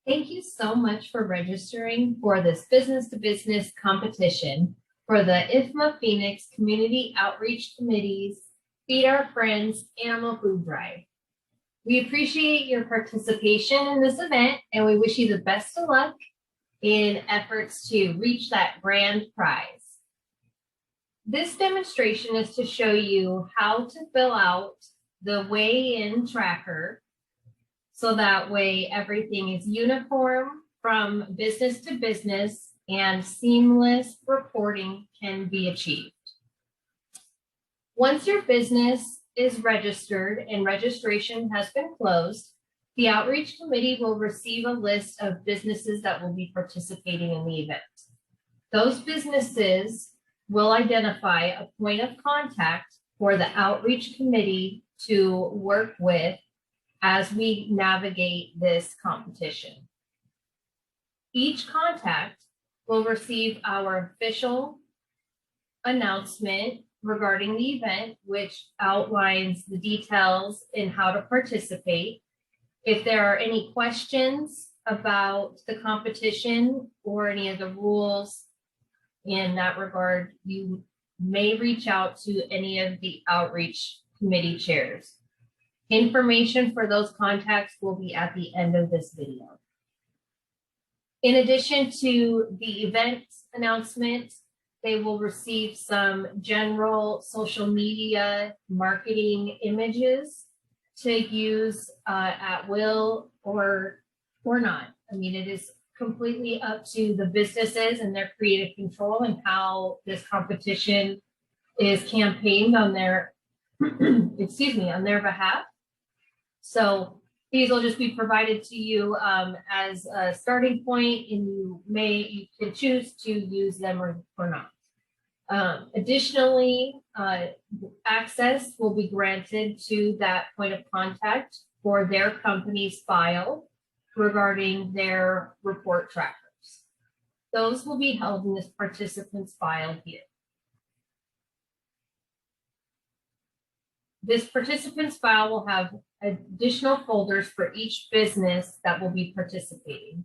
Thank you so much for registering for this business-to-business competition for the IFMA Phoenix Community Outreach Committee's Feed Our Friends Animal Food Drive. We appreciate your participation in this event, and we wish you the best of luck in efforts to reach that grand prize. This demonstration is to show you how to fill out the weigh-in tracker, so that way everything is uniform from business to business and seamless reporting can be achieved. Once your business is registered and registration has been closed, the outreach committee will receive a list of businesses that will be participating in the event. Those businesses will identify a point of contact for the outreach committee to work with as we navigate this competition. Each contact will receive our official announcement regarding the event, which outlines the details in how to participate. If there are any questions about the competition or any of the rules in that regard, you may reach out to any of the outreach committee chairs. Information for those contacts will be at the end of this video. In addition to the event announcement, they will receive some general social media marketing images to use at will or not. I mean, it is completely up to the businesses and their creative control and how this competition is campaigned on their, on their behalf. So these will just be provided to you as a starting point, and you can choose to use them or not. Additionally, access will be granted to that point of contact for their company's file regarding their report trackers. Those will be held in this participant's file here. This participant's file will have additional folders for each business that will be participating.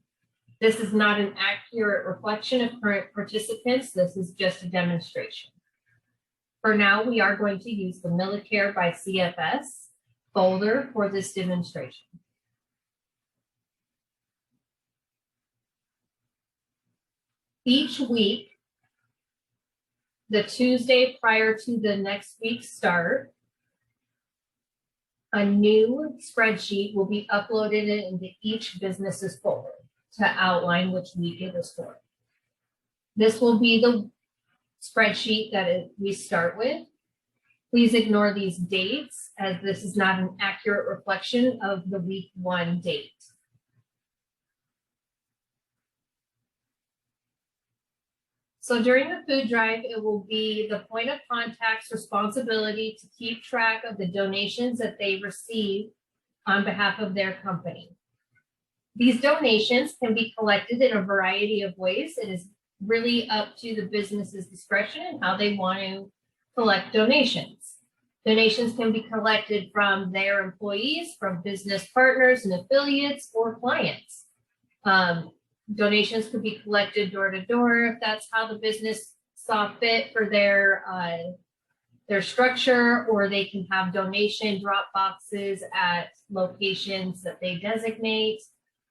This is not an accurate reflection of current participants. This is just a demonstration. For now, we are going to use the Millicare by CFS folder for this demonstration. Each week, the Tuesday prior to the next week's start, a new spreadsheet will be uploaded into each business's folder to outline which week it is for. This will be the spreadsheet that we start with. Please ignore these dates, as this is not an accurate reflection of the week 1 date. So during the food drive, it will be the point of contact's responsibility to keep track of the donations that they receive on behalf of their company. These donations can be collected in a variety of ways. It is really up to the business's discretion and how they want to collect donations. Donations can be collected from their employees, from business partners and affiliates, or clients. Donations could be collected door to door if that's how the business saw fit for their structure, or they can have donation drop boxes at locations that they designate.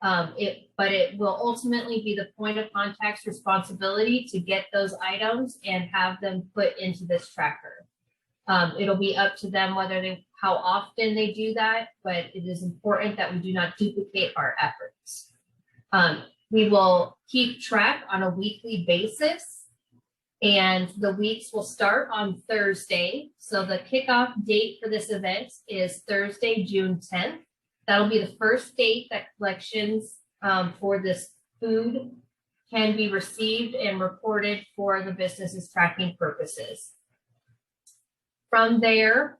But it will ultimately be the point of contact's responsibility to get those items and have them put into this tracker. It'll be up to them how often they do that, but it is important that we do not duplicate our efforts. We will keep track on a weekly basis, and the weeks will start on Thursday. So the kickoff date for this event is Thursday, June 10th. That'll be the first date that collections for this food can be received and reported for the business's tracking purposes. From there,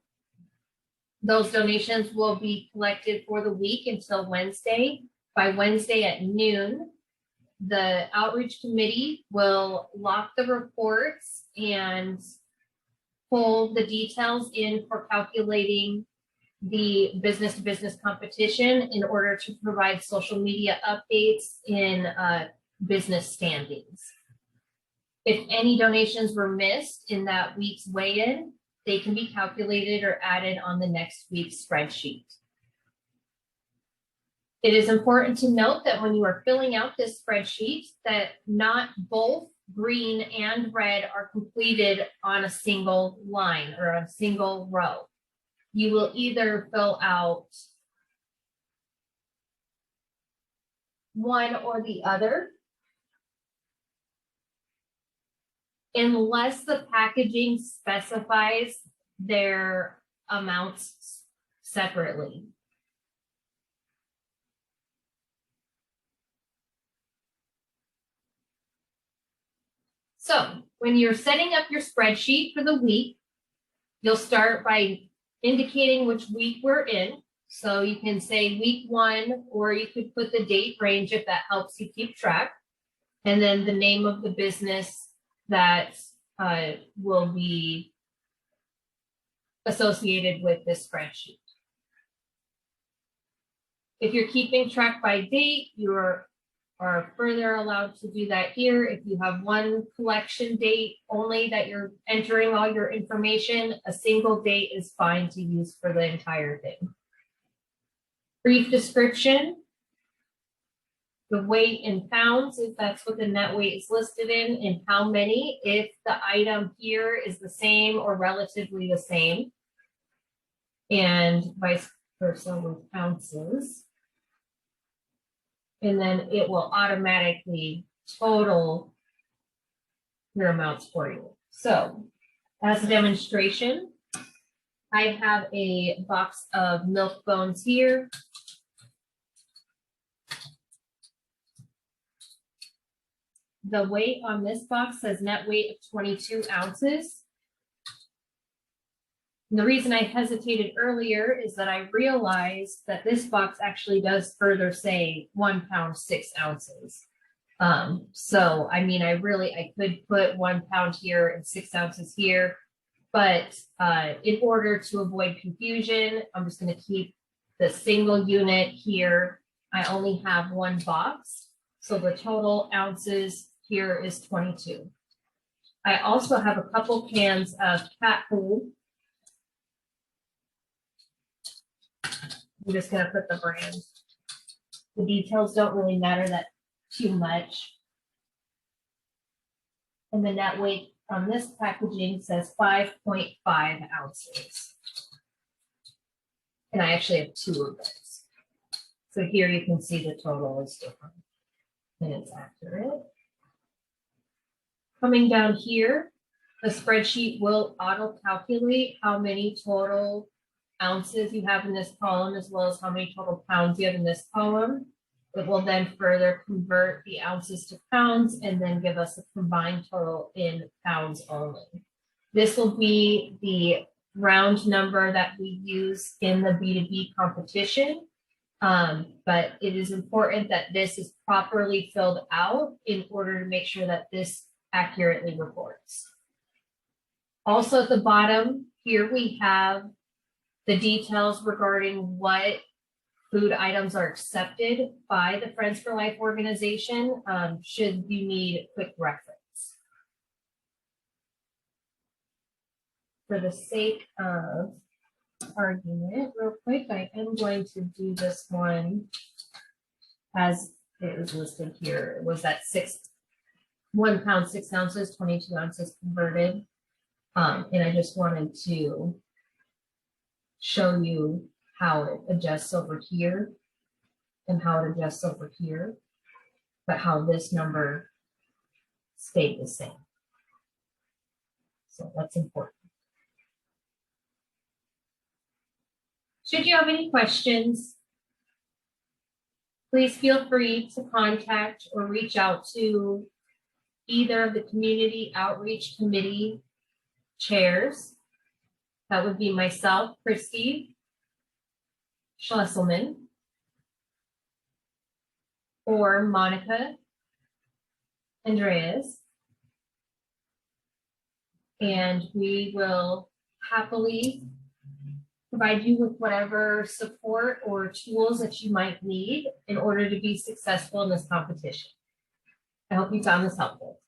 those donations will be collected for the week until Wednesday. By Wednesday at noon, the outreach committee will lock the reports and pull the details in for calculating the business-to-business competition in order to provide social media updates in business standings. If any donations were missed in that week's weigh-in, they can be calculated or added on the next week's spreadsheet. It is important to note that when you are filling out this spreadsheet, that not both green and red are completed on a single line or a single row. You will either fill out one or the other, unless the packaging specifies their amounts separately. So when you're setting up your spreadsheet for the week, you'll start by indicating which week we're in. So you can say week 1, or you could put the date range if that helps you keep track. And then the name of the business that will be associated with this spreadsheet. If you're keeping track by date, you are further allowed to do that here. If you have one collection date only that you're entering all your information, a single date is fine to use for the entire thing. Brief description, the weight in pounds, if that's what the net weight is listed in, and how many, if the item here is the same or relatively the same, and vice versa with ounces. And then it will automatically total your amounts for you. So as a demonstration, I have a box of milk bones here. The weight on this box says net weight of 22 ounces. And the reason I hesitated earlier is that I realized that this box actually does further say 1 pound, 6 ounces. So, I mean, I could put 1 pound here and 6 ounces here, but in order to avoid confusion, I'm just going to keep the single unit here. I only have one box, so the total ounces here is 22. I also have a couple cans of cat food. I'm just going to put the brand. The details don't really matter that too much. And the net weight on this packaging says 5.5 ounces. And I actually have 2 of those. So here you can see the total is different and it's accurate. Coming down here, the spreadsheet will auto calculate how many total ounces you have in this column, as well as how many total pounds you have in this column. It will then further convert the ounces to pounds and then give us a combined total in pounds only. This will be the round number that we use in the B2B competition. But it is important that this is properly filled out in order to make sure that this accurately reports. Also at the bottom here, we have the details regarding what food items are accepted by the Friends for Life organization, should you need quick reference. For the sake of argument, real quick, I am going to do this one as it was listed here. It was that 1 pound, 6 ounces, 22 ounces converted. And I just wanted to show you how it adjusts over here and how it adjusts over here, but how this number stayed the same. So that's important. Should you have any questions, please feel free to contact or reach out to either of the Community Outreach Committee chairs. That would be myself, Christy Schlesselman, or Monica Andreas. And we will happily provide you with whatever support or tools that you might need in order to be successful in this competition. I hope you found this helpful.